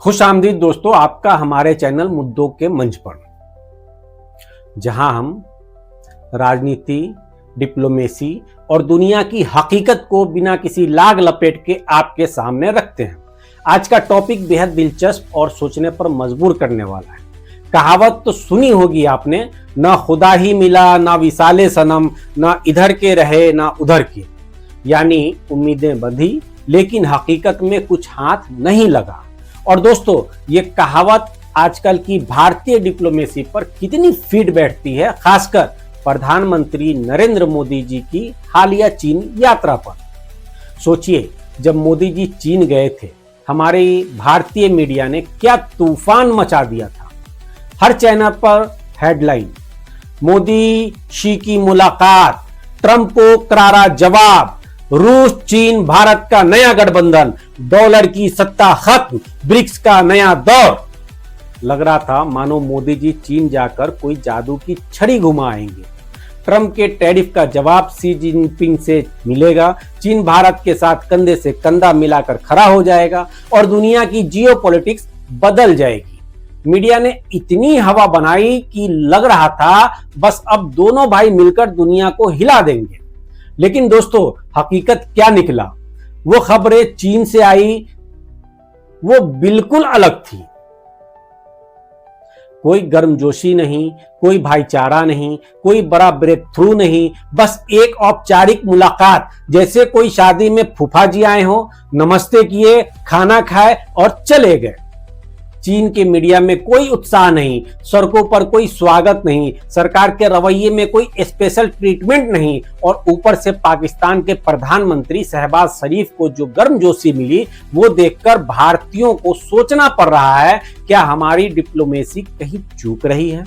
खुश आमदीद दोस्तों, आपका हमारे चैनल मुद्दों के मंच पर, जहां हम राजनीति, डिप्लोमेसी और दुनिया की हकीकत को बिना किसी लाग लपेट के आपके सामने रखते हैं। आज का टॉपिक बेहद दिलचस्प और सोचने पर मजबूर करने वाला है। कहावत तो सुनी होगी आपने, ना खुदा ही मिला ना विसाले सनम, ना इधर के रहे ना उधर के। यानी उम्मीदें बंधी लेकिन हकीकत में कुछ हाथ नहीं लगा। और दोस्तों, ये कहावत आजकल की भारतीय डिप्लोमेसी पर कितनी फिट बैठती है, खासकर प्रधानमंत्री नरेंद्र मोदी जी की हालिया चीन यात्रा पर। सोचिए, जब मोदी जी चीन गए थे, हमारे भारतीय मीडिया ने क्या तूफान मचा दिया था। हर चैनल पर हेडलाइन, मोदी शी की मुलाकात, ट्रंप को करारा जवाब, रूस चीन भारत का नया गठबंधन, डॉलर की सत्ता खत्म, ब्रिक्स का नया दौर। लग रहा था मानो मोदी जी चीन जाकर कोई जादू की छड़ी घुमाएंगे। ट्रंप के टैरिफ का जवाब शी जिनपिंग से मिलेगा, चीन भारत के साथ कंधे से कंधा मिलाकर खड़ा हो जाएगा और दुनिया की जियोपॉलिटिक्स बदल जाएगी। मीडिया ने इतनी हवा बनाई कि लग रहा था बस अब दोनों भाई मिलकर दुनिया को हिला देंगे। लेकिन दोस्तों, हकीकत क्या निकला? वो खबरें चीन से आई, वो बिल्कुल अलग थी। कोई गर्मजोशी नहीं, कोई भाईचारा नहीं, कोई बड़ा ब्रेक थ्रू नहीं, बस एक औपचारिक मुलाकात, जैसे कोई शादी में फूफा जी आए हो, नमस्ते किए, खाना खाए और चले गए। चीन के मीडिया में कोई उत्साह नहीं, सड़कों पर कोई स्वागत नहीं, सरकार के रवैये में कोई स्पेशल ट्रीटमेंट नहीं, और ऊपर से पाकिस्तान के प्रधानमंत्री शहबाज शरीफ को जो गर्मजोशी मिली, वो देखकर भारतीयों को सोचना पड़ रहा है, क्या हमारी डिप्लोमेसी कहीं चूक रही है?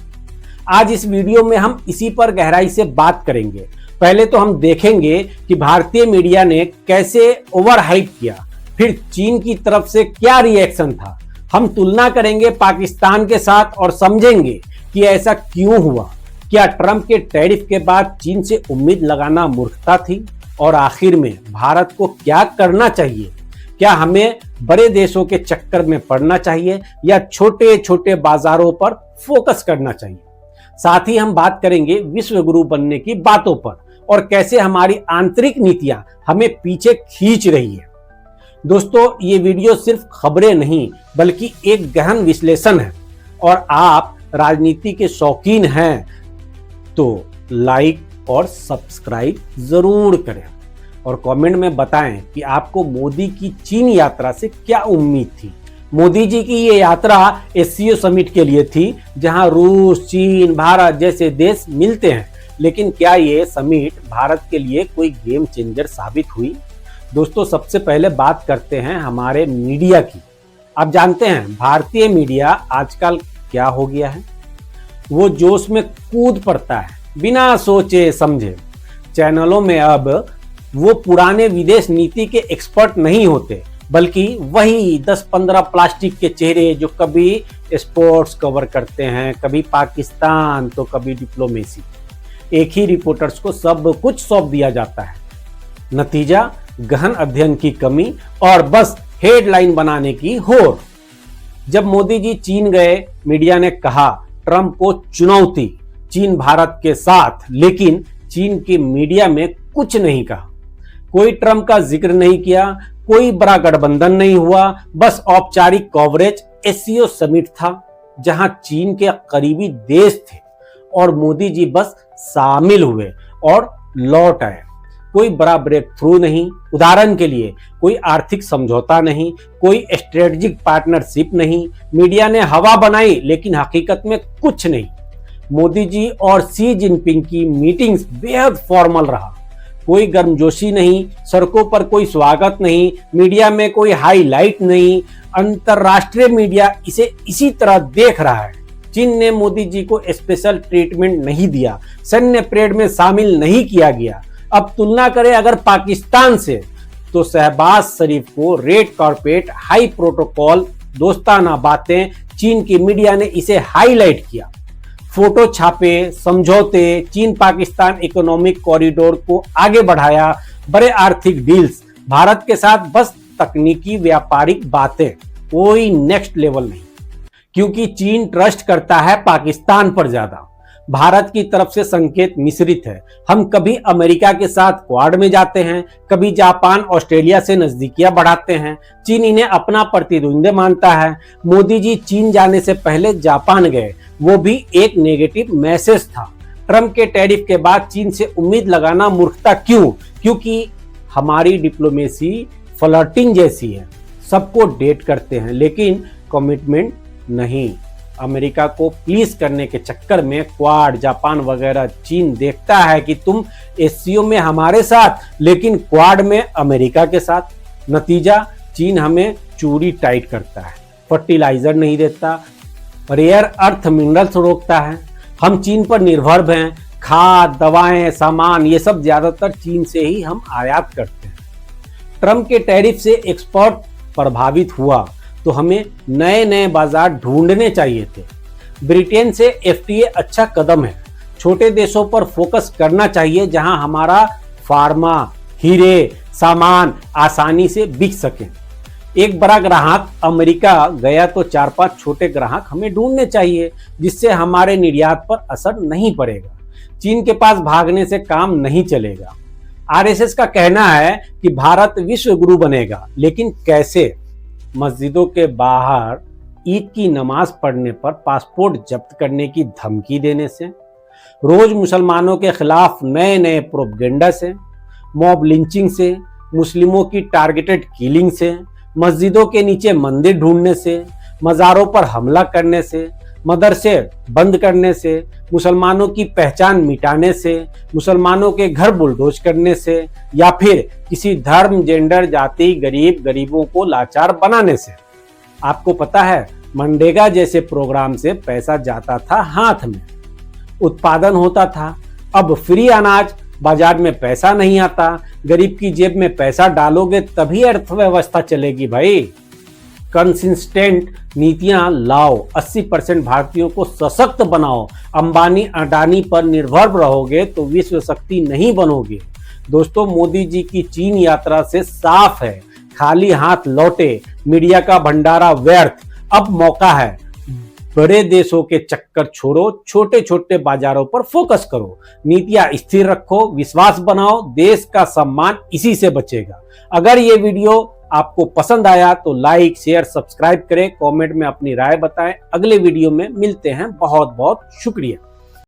आज इस वीडियो में हम इसी पर गहराई से बात करेंगे। पहले तो हम देखेंगे कि भारतीय मीडिया ने कैसे ओवर हाइप किया, फिर चीन की तरफ से क्या रिएक्शन था। हम तुलना करेंगे पाकिस्तान के साथ और समझेंगे कि ऐसा क्यों हुआ। क्या ट्रंप के टैरिफ के बाद चीन से उम्मीद लगाना मूर्खता थी? और आखिर में भारत को क्या करना चाहिए? क्या हमें बड़े देशों के चक्कर में पड़ना चाहिए या छोटे छोटे बाजारों पर फोकस करना चाहिए? साथ ही हम बात करेंगे विश्व गुरु बनने की बातों पर और कैसे हमारी आंतरिक नीतियां हमें पीछे खींच रही है। दोस्तों, ये वीडियो सिर्फ खबरें नहीं बल्कि एक गहन विश्लेषण है, और आप राजनीति के शौकीन हैं तो लाइक और सब्सक्राइब जरूर करें और कमेंट में बताएं कि आपको मोदी की चीन यात्रा से क्या उम्मीद थी। मोदी जी की ये यात्रा एससीओ समिट के लिए थी, जहां रूस, चीन, भारत जैसे देश मिलते हैं, लेकिन क्या ये समिट भारत के लिए कोई गेम चेंजर साबित हुई? दोस्तों, सबसे पहले बात करते हैं हमारे मीडिया की। आप जानते हैं भारतीय मीडिया आजकल क्या हो गया है? वो जोश में कूद पड़ता है बिना सोचे समझे। चैनलों में अब वो पुराने विदेश नीति के एक्सपर्ट नहीं होते, बल्कि वही 10-15 प्लास्टिक के चेहरे जो कभी स्पोर्ट्स कवर करते हैं, कभी पाकिस्तान तो कभी डिप्लोमेसी। एक ही रिपोर्टर्स को सब कुछ सौंप दिया जाता है। नतीजा, गहन अध्ययन की कमी और बस हेडलाइन बनाने की होड़। जब मोदी जी चीन गए, मीडिया ने कहा ट्रंप को चुनौती, चीन भारत के साथ, लेकिन चीन के मीडिया में कुछ नहीं कहा। कोई ट्रंप का जिक्र नहीं किया, कोई बड़ा गठबंधन नहीं हुआ, बस औपचारिक कवरेज एससीओ समिट था, जहां चीन के करीबी देश थे और मोदी जी बस शामिल हुए और लौट आए। कोई बड़ा ब्रेक थ्रू नहीं, उदाहरण के लिए कोई आर्थिक समझौता नहीं, कोई स्ट्रेटेजिक पार्टनरशिप नहीं। मीडिया ने हवा बनाई लेकिन हकीकत में कुछ नहीं। मोदी जी और शी जिनपिंग की मीटिंग्स बेहद फॉर्मल रहा, कोई गर्मजोशी नहीं, सड़कों पर कोई स्वागत नहीं, मीडिया में कोई हाईलाइट नहीं। अंतरराष्ट्रीय मीडिया इसे इसी तरह देख रहा है। चीन ने मोदी जी को स्पेशल ट्रीटमेंट नहीं दिया, सैन्य परेड में शामिल नहीं किया गया। अब तुलना करें अगर पाकिस्तान से, तो शहबाज शरीफ को रेड कारपेट, हाई प्रोटोकॉल, दोस्ताना बातें, चीन की मीडिया ने इसे हाईलाइट किया। फोटो छापे, समझौते, चीन पाकिस्तान इकोनॉमिक कॉरिडोर को आगे बढ़ाया, बड़े आर्थिक डील्स, भारत के साथ बस तकनीकी व्यापारिक बातें। कोई नेक्स्ट लेवल नहीं, क्योंकि चीन ट्रस्ट करता है पाकिस्तान पर ज्यादा। भारत की तरफ से संकेत मिश्रित है। हम कभी अमेरिका के साथ क्वाड में जाते हैं, कभी जापान ऑस्ट्रेलिया से नजदीकियां बढ़ाते हैं। चीन इन्हें अपना प्रतिद्वंदी मानता है। मोदी जी चीन जाने से पहले जापान गए, वो भी एक नेगेटिव मैसेज था। ट्रंप के टैरिफ के बाद चीन से उम्मीद लगाना मूर्खता क्यों? क्योंकि हमारी डिप्लोमेसी फ्लर्टिंग जैसी है, सबको डेट करते हैं लेकिन कमिटमेंट नहीं। अमेरिका को प्लीज करने के चक्कर में क्वाड, जापान वगैरह चीन देखता है कि तुम एससीओ में हमारे साथ लेकिन क्वाड में अमेरिका के साथ। नतीजा, चीन हमें चूड़ी टाइट करता है, फर्टिलाइजर नहीं देता, रेयर अर्थ मिनरल्स रोकता है। हम चीन पर निर्भर हैं। खाद, दवाएं, सामान ये सब ज्यादातर चीन से ही हम आयात करते हैं। ट्रंप के टैरिफ से एक्सपोर्ट प्रभावित हुआ तो हमें नए नए बाजार ढूंढने चाहिए थे। ब्रिटेन से एफटीए अच्छा कदम है। छोटे देशों पर फोकस करना चाहिए जहां हमारा फार्मा, हीरे, सामान आसानी से बिक सके। एक बड़ा ग्राहक अमेरिका गया तो 4-5 छोटे ग्राहक हमें ढूंढने चाहिए जिससे हमारे निर्यात पर असर नहीं पड़ेगा। चीन के पास भागने से काम नहीं चलेगा। आरएसएस का कहना है कि भारत विश्व गुरु बनेगा, लेकिन कैसे? मस्जिदों के बाहर ईद की नमाज पढ़ने पर पासपोर्ट जब्त करने की धमकी देने से, रोज मुसलमानों के खिलाफ नए नए प्रोपगेंडा से, मॉब लिंचिंग से, मुस्लिमों की टारगेटेड किलिंग से, मस्जिदों के नीचे मंदिर ढूंढने से, मज़ारों पर हमला करने से, मदरसे बंद करने से, मुसलमानों की पहचान मिटाने से, मुसलमानों के घर बुलडोज करने से, या फिर किसी धर्म, जेंडर, जाति, गरीबों को लाचार बनाने से। आपको पता है, मनरेगा जैसे प्रोग्राम से पैसा जाता था हाथ में, उत्पादन होता था। अब फ्री अनाज, बाजार में पैसा नहीं आता। गरीब की जेब में पैसा डालोगे तभी अर्थव्यवस्था चलेगी भाई। कंसिस्टेंट नीतियां लाओ, 80% भारतीयों को सशक्त बनाओ। अंबानी अडानी पर निर्भर रहोगे तो विश्व शक्ति नहीं बनोगे। दोस्तों, मोदी जी की चीन यात्रा से साफ है, खाली हाथ लौटे, मीडिया का भंडारा व्यर्थ। अब मौका है, बड़े देशों के चक्कर छोड़ो, छोटे छोटे बाजारों पर फोकस करो, नीतियां स्थिर रखो, विश्वास बनाओ, देश का सम्मान इसी से बचेगा। अगर ये वीडियो आपको पसंद आया तो लाइक, शेयर, सब्सक्राइब करें, कमेंट में अपनी राय बताएं। अगले वीडियो में मिलते हैं। बहुत बहुत शुक्रिया।